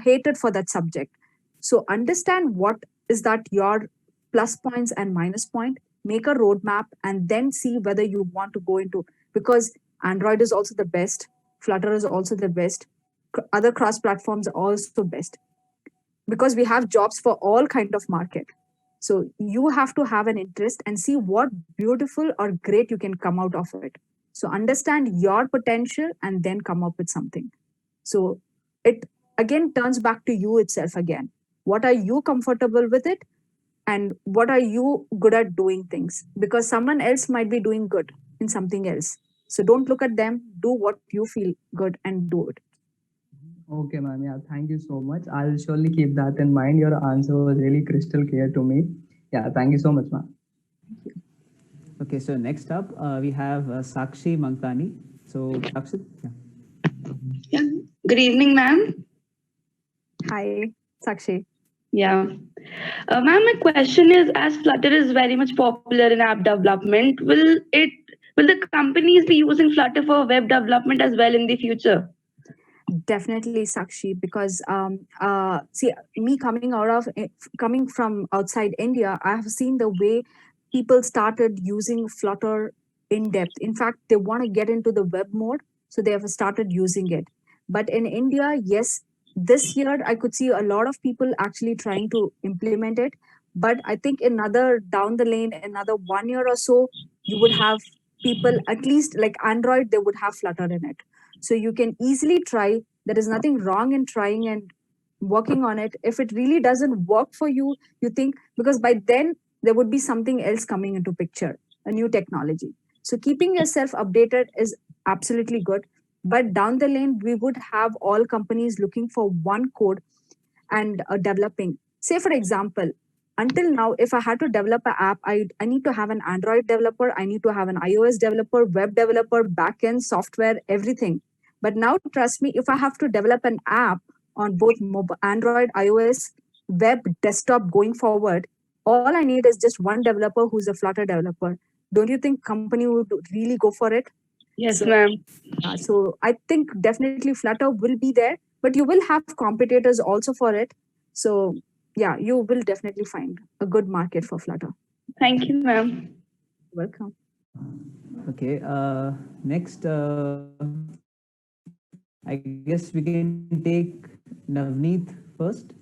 hatred for that subject. So understand what is that your plus points and minus point, make a roadmap, and then see whether you want to go into, because Android is also the best, Flutter is also the best, other cross platforms are also best, because we have jobs for all kind of market. So you have to have an interest and see what beautiful or great you can come out of it. So understand your potential and then come up with something. So it again turns back to you itself again. What are you comfortable with it? And what are you good at doing things? Because someone else might be doing good in something else. So don't look at them, do what you feel good and do it. Okay, ma'am. Yeah, thank you so much. I'll surely keep that in mind. Your answer was really crystal clear to me. Yeah, thank you so much, ma'am. Okay, so next up we have Sakshi Mankani. So Sakshi, yeah. Yeah. Good evening, ma'am. Hi, Sakshi. Yeah. Ma'am, my question is, as Flutter is very much popular in app development, will the companies be using Flutter for web development as well in the future? Definitely, Sakshi, because see, me coming from outside India, I have seen the way people started using Flutter in depth. In fact, they want to get into the web mode, so they have started using it. But in India, yes, this year I could see a lot of people actually trying to implement it. But I think another down the lane, another 1 year or so, you would have people, at least like Android, they would have Flutter in it. So you can easily try. There is nothing wrong in trying and working on it. If it really doesn't work for you, you think, because by then there would be something else coming into picture, a new technology. So keeping yourself updated is absolutely good. But down the lane, we would have all companies looking for one code and developing. Say, for example, until now, if I had to develop an app, I need to have an Android developer, I need to have an iOS developer, web developer, backend, software, everything. But now, trust me, if I have to develop an app on both mobile, Android, iOS, web, desktop going forward, all I need is just one developer who's a Flutter developer. Don't you think company would really go for it? Yes, So, ma'am. so I think definitely Flutter will be there, but you will have competitors also for it. So yeah, you will definitely find a good market for Flutter. Thank you, ma'am. Welcome. Okay, next, I guess we can take Navneet first.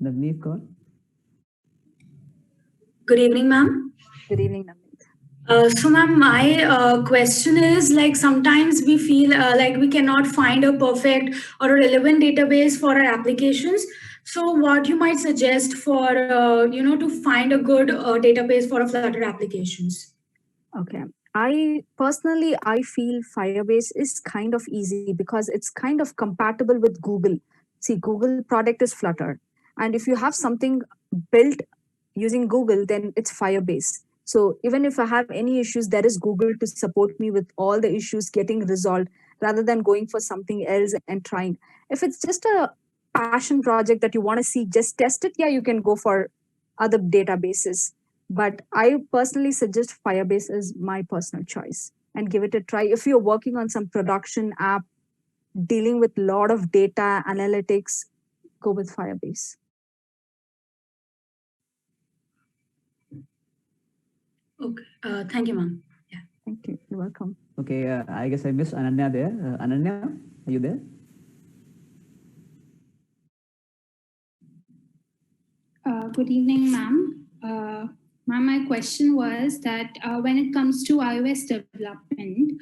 Navneet Kaur. Good evening, ma'am. Good evening, Navneet. So, ma'am, my question is like sometimes we feel like we cannot find a perfect or a relevant database for our applications. So, what you might suggest for to find a good database for a Flutter applications? Okay. I feel Firebase is kind of easy because it's kind of compatible with Google. See, Google product is Flutter. And if you have something built using Google, then it's Firebase. So even if I have any issues, there is Google to support me with all the issues getting resolved rather than going for something else and trying. If it's just a passion project that you want to see, just test it. Yeah, you can go for other databases. But I personally suggest Firebase is my personal choice and give it a try. If you're working on some production app dealing with a lot of data analytics, go with Firebase. Okay. Thank you, ma'am. Yeah. Thank you. You're welcome. Okay, I guess I missed Ananya there. Ananya, are you there? Good evening, ma'am. Ma'am, my question was that when it comes to iOS development,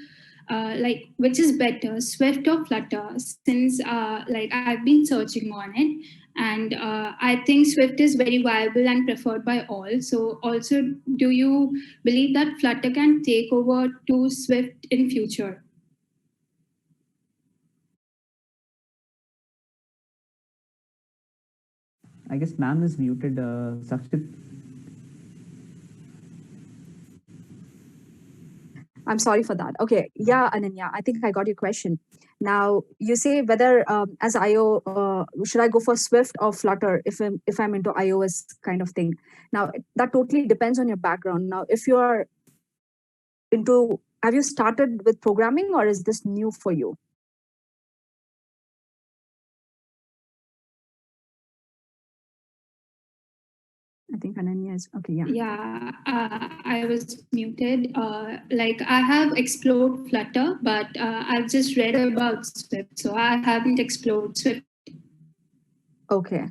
like which is better, Swift or Flutter? Since like I've been searching on it, and I think Swift is very viable and preferred by all. So, also, do you believe that Flutter can take over to Swift in future? I guess ma'am is muted. Sakshit. I'm sorry for that. Okay. Yeah, Ananya, I think I got your question. Now, you say whether as IO, should I go for Swift or Flutter if I'm into iOS kind of thing? Now, that totally depends on your background. Now, if you're into, have you started with programming or is this new for you? I think Ananya is okay. Yeah. Yeah, I was muted. Like I have explored Flutter, but I've just read about Swift, so I haven't explored Swift. Okay.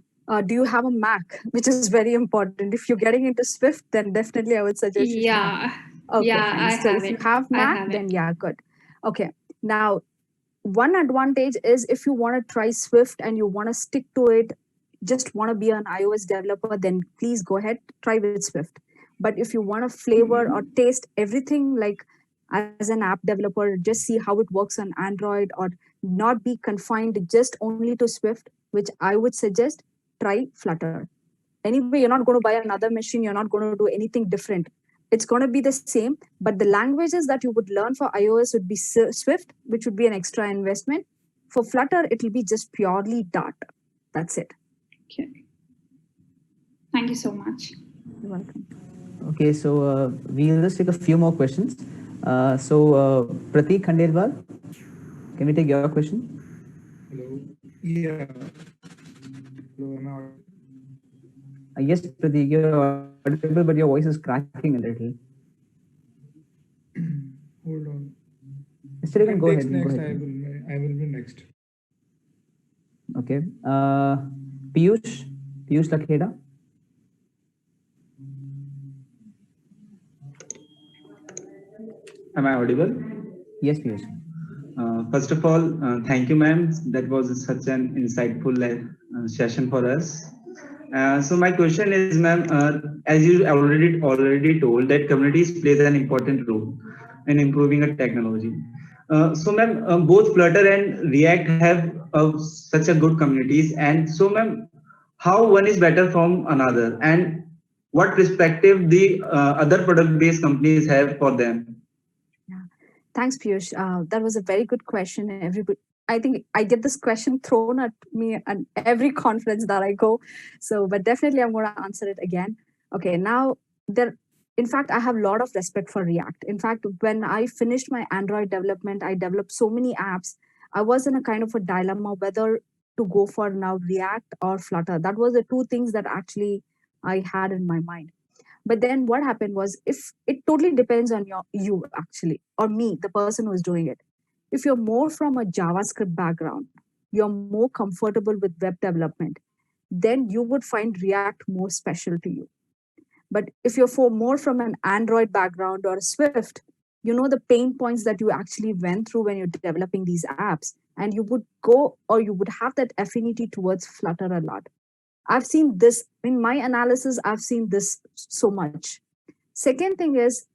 Do you have a Mac, which is very important? If you're getting into Swift, then definitely I would suggest you should have. Okay, yeah, fine. I So have if you it. have Mac, then yeah, good. Okay. Now, one advantage is if you want to try Swift and you want to stick to it, just want to be an iOS developer, then please go ahead, try with Swift. But if you want to flavor or taste everything like as an app developer, just see how it works on Android, or not be confined just only to Swift, which I would suggest try Flutter. Anyway, you're not going to buy another machine, you're not going to do anything different. It's going to be the same, but the languages that you would learn for iOS would be Swift, which would be an extra investment. For Flutter, it will be just purely Dart. That's it. Okay. Thank you so much. You're welcome. Okay, so we'll just take a few more questions. Prateek Khandelwal, can we take your question? Hello. Yeah. Hello, am I audible? Yes, Prateek, you're audible, but your voice is cracking a little. Hold on. Still, you can go ahead. Next, Go ahead. I will be next. Okay. Piyush Lakheda. Am I audible? Yes, Piyush. First of all, thank you, ma'am. That was such an insightful session for us. So my question is, ma'am, as you already told, that communities plays an important role in improving a technology. So, ma'am, both Flutter and React have such a good communities, and so, ma'am, how one is better from another, and what perspective the other product-based companies have for them? Thanks, Piyush. That was a very good question. Everybody, I think I get this question thrown at me at every conference that I go. So, but definitely I'm going to answer it again. Okay, now in fact, I have a lot of respect for React. In fact, when I finished my Android development, I developed so many apps. I was in a kind of a dilemma whether to go for now React or Flutter. That was the two things that actually I had in my mind. But then what happened was, if it totally depends on you actually, or me, the person who is doing it. If you're more from a JavaScript background, you're more comfortable with web development, then you would find React more special to you. But if you're more from an Android background or a Swift, you know the pain points that you actually went through when you're developing these apps, and you would go, or you would have that affinity towards Flutter a lot. I've seen this in my analysis. I've seen this so much. Second thing is,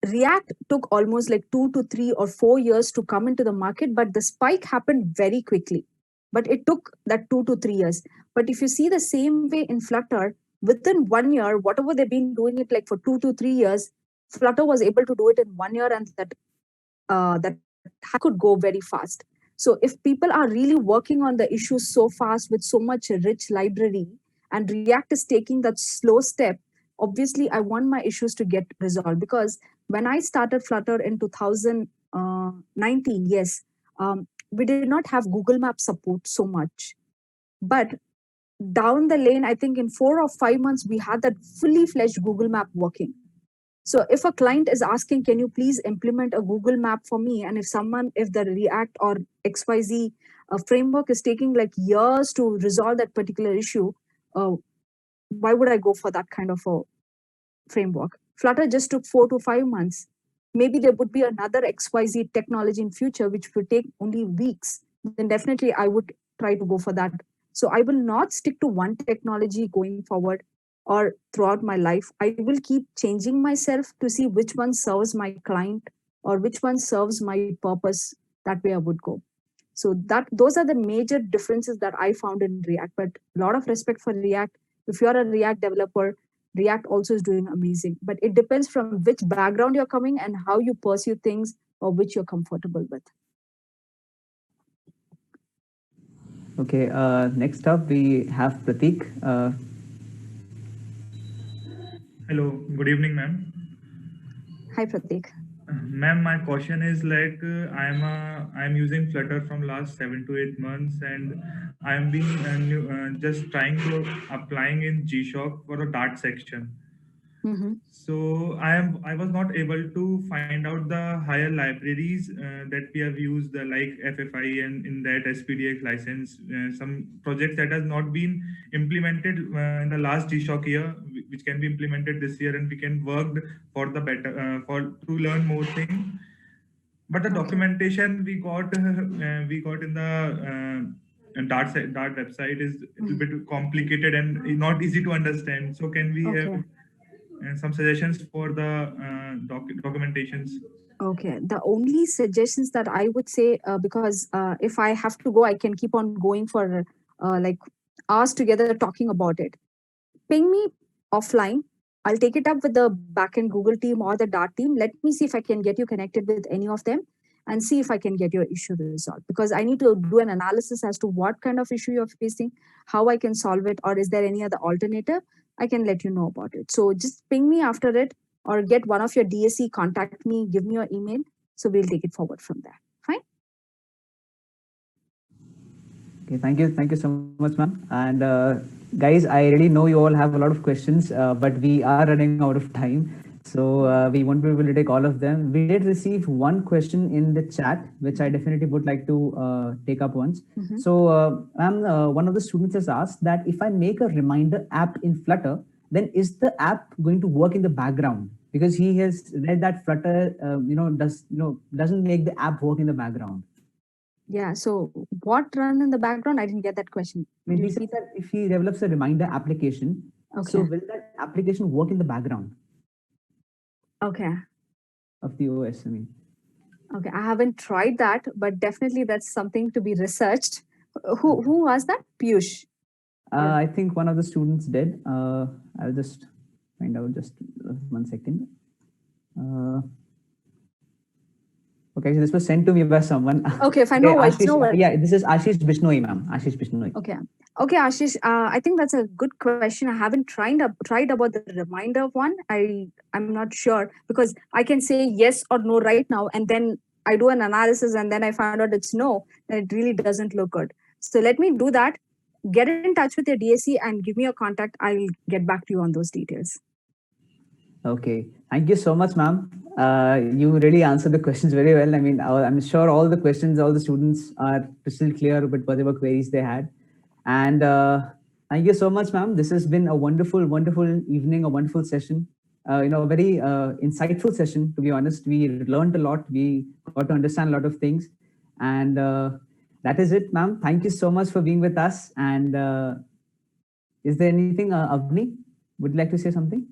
React took almost like 2 to 3 or 4 years to come into the market, but the spike happened very quickly. But it took that 2 to 3 years. But if you see the same way in Flutter, within 1 year, whatever they've been doing it like for 2 to 3 years, Flutter was able to do it in 1 year, and that could go very fast. So if people are really working on the issues so fast with so much rich library, and React is taking that slow step, obviously I want my issues to get resolved. Because when I started Flutter in 2019, yes, we did not have Google Maps support so much. But down the lane, I think in 4 or 5 months, we had that fully fledged Google Map working. So if a client is asking, can you please implement a Google Map for me? And if the React or XYZ framework is taking like years to resolve that particular issue, why would I go for that kind of a framework? Flutter just took 4 to 5 months. Maybe there would be another XYZ technology in future, which would take only weeks. Then definitely I would try to go for that. So I will not stick to one technology going forward or throughout my life. I will keep changing myself to see which one serves my client or which one serves my purpose. That way I would go. So those are the major differences that I found in React. But a lot of respect for React. If you're a React developer, React also is doing amazing. But it depends from which background you're coming and how you pursue things, or which you're comfortable with. Okay, next up we have Prateek. Hello, good evening, ma'am. Hi, Prateek. Ma'am, my question is like I'm using Flutter from last 7 to 8 months, and I'm being just trying to applying in G-Shock for a Dart section. Mm-hmm. So I was not able to find out the higher libraries that we have used, like FFI and in that SPDX license, some projects that has not been implemented in the last G-Shock year, which can be implemented this year, and we can work for the better to learn more things. But the documentation we got in the Dart website is a little bit complicated and not easy to understand. So can we have some suggestions for the documentations. Okay, the only suggestions that I would say, because if I have to go, I can keep on going for like hours together talking about it. Ping me offline. I'll take it up with the backend Google team or the Dart team. Let me see if I can get you connected with any of them and see if I can get your issue resolved. Because I need to do an analysis as to what kind of issue you're facing, how I can solve it, or is there any other alternative? I can let you know about it. So just ping me after it or get one of your DSC, contact me, give me your email. So we'll take it forward from there. Fine. Okay, thank you so much, ma'am. And guys, I really know you all have a lot of questions, but we are running out of time. So we won't be able to take all of them. We did receive one question in the chat, which I definitely would like to take up once. Mhm. So ma'am, one of the students has asked that if I make a reminder app in Flutter, then is the app going to work in the background? Because he has read that Flutter, doesn't make the app work in the background. Yeah. So what run in the background? I didn't get that question. When he says that if he develops a reminder application, so Okay. will that application work in the background Okay. of the OS? I mean, Okay. I haven't tried that, but definitely that's something to be researched. Who was that? Piyush. I think one of the students did. I'll just find out just 1 second. Okay, so this was sent to me by someone. Okay, fine. No worries. Ashish, No worries. yeah, this is Ashish Bishnoi, ma'am. Ashish Bishnoi. Okay. Okay, Ashish. I think that's a good question. I haven't tried about the reminder one. I'm not sure because I can say yes or no right now, and then I do an analysis, and then I find out it's no. Then it really doesn't look good. So let me do that. Get in touch with your DSC and give me your contact. I'll get back to you on those details. Okay, thank you so much, ma'am. You really answered the questions very well. I mean, I'm sure all the questions, all the students are crystal clear with whatever queries they had. And thank you so much, ma'am. This has been a wonderful, wonderful evening, a wonderful session. A very insightful session, to be honest. We learned a lot. We got to understand a lot of things. And that is it, ma'am. Thank you so much for being with us. And is there anything, Avni, would you like to say something?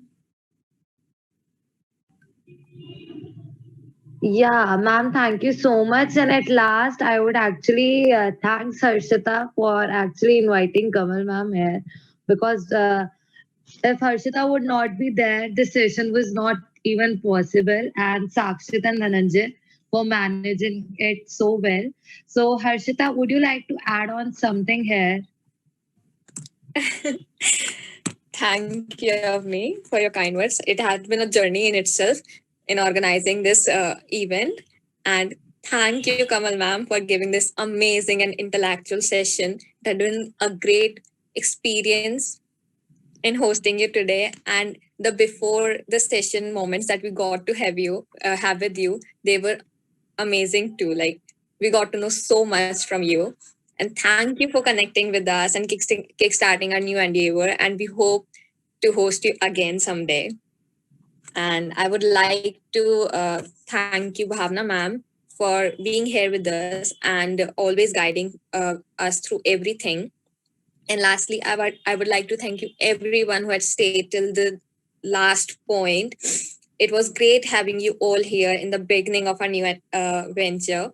Yeah, ma'am, thank you so much. And at last, I would actually thank Harshita for actually inviting Kamal ma'am here because if Harshita would not be there, the session was not even possible. And Sakshit and Dhananjay for managing it so well. So, Harshita, would you like to add on something here? Thank you, Avni, for your kind words. It had been a journey in itself in organizing this event. And thank you, Kamal ma'am, for giving this amazing and intellectual session. It had been a great experience in hosting you today. And the before the session moments that we got to have with you, they were amazing too. Like we got to know so much from you. And thank you for connecting with us and kickstarting our new endeavor. And we hope to host you again someday. And I would like to thank you, Bhavna ma'am, for being here with us and always guiding us through everything. And lastly, I would like to thank you everyone who had stayed till the last point. It was great having you all here in the beginning of our new venture.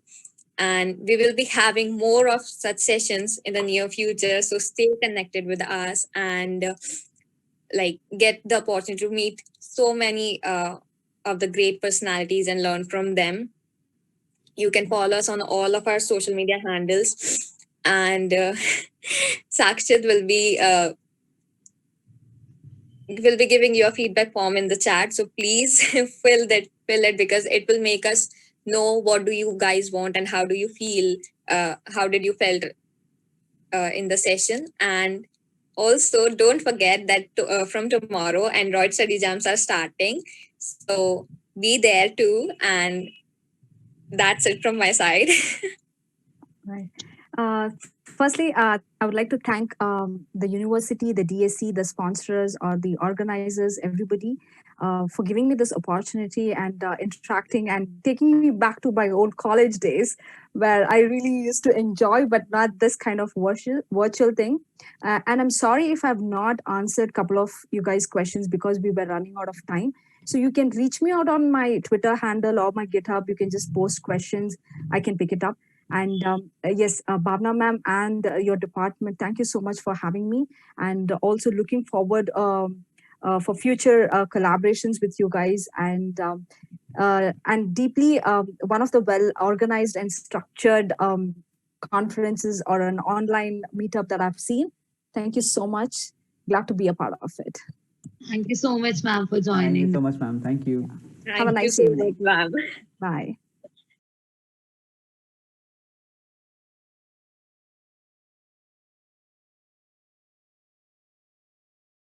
And we will be having more of such sessions in the near future. So stay connected with us and get the opportunity to meet so many of the great personalities and learn from them. You can follow us on all of our social media handles. And Sakshit will be giving you a feedback form in the chat. So please fill it because it will make us know what do you guys want and how do you feel, how did you felt in the session. And also don't forget that from tomorrow Android study jams are starting, so be there too. And that's it from my side. Right. Firstly, I would like to thank the university, the DSC, the sponsors, or the organizers, everybody, for giving me this opportunity and interacting and taking me back to my old college days, where I really used to enjoy, but not this kind of virtual thing. And I'm sorry if I've not answered a couple of you guys' questions because we were running out of time. So you can reach me out on my Twitter handle or my GitHub. You can just post questions. I can pick it up. And yes, Bhavna ma'am and your department, thank you so much for having me. And also looking forward for future collaborations with you guys. And deeply one of the well-organized and structured conferences or an online meetup that I've seen. Thank you so much. Glad to be a part of it. Thank you so much, ma'am, for Thank joining. you so much, ma'am. Thank you. Have a nice evening. ma'am. Bye.